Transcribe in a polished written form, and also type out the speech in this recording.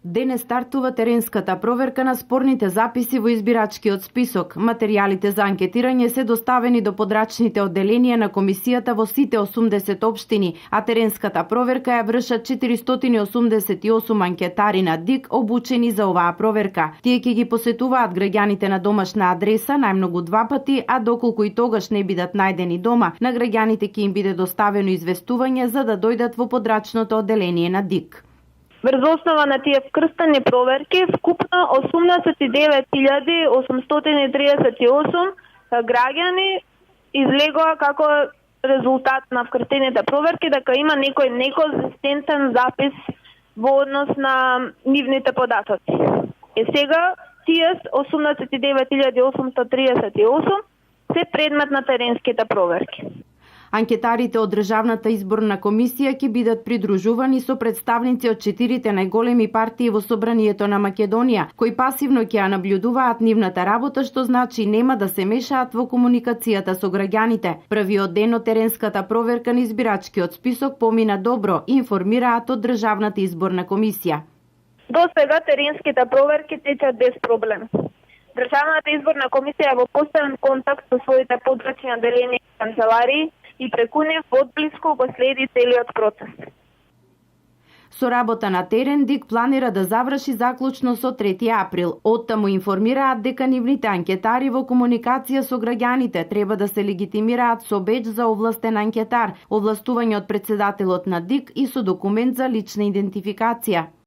Денес стартува теренската проверка на спорните записи во избирачкиот список. Материјалите за анкетирање се доставени до подрачните одделенија на комисијата во сите 80 општини, а теренската проверка ја вршат 488 анкетари на ДИК обучени за оваа проверка. Тие ќе ги посетуваат граѓаните на домашна адреса најмногу 2 пати, а доколку и тогаш не бидат најдени дома, на граѓаните ќе им биде доставено известување за да дојдат во подрачното одделение на ДИК. Врз основа на тие вкрстани проверки, вкупно 89.838 граѓани излегоа како резултат на вкрстените проверки дека има некој неконзистентен запис во однос на нивните податоци. И сега тие 89.838 се предмет на теренските проверки. Анкетарите од Државната изборна комисија ќе бидат придружувани со представници од 4 најголеми партии во Собранието на Македонија, кои пасивно ќе ја наблюдуваат нивната работа, што значи нема да се мешаат во комуникацијата со граѓаните. Првиот ден од теренската проверка на избирачкиот список помина добро, информираат од Државната изборна комисија. До сега теренските проверки течат без проблем. Државната изборна комисија е во постојан контакт со своите подрачни одделенија и канцеларии и преку нив одблиску го следи целиот процес. Со работа на терен, ДИК планира да заврши заклучно со 3 април. Оттаму информираат дека нивните анкетари во комуникација со граѓаните треба да се легитимираат со беџ за овластен анкетар, овластување од председателот на ДИК и со документ за лична идентификација.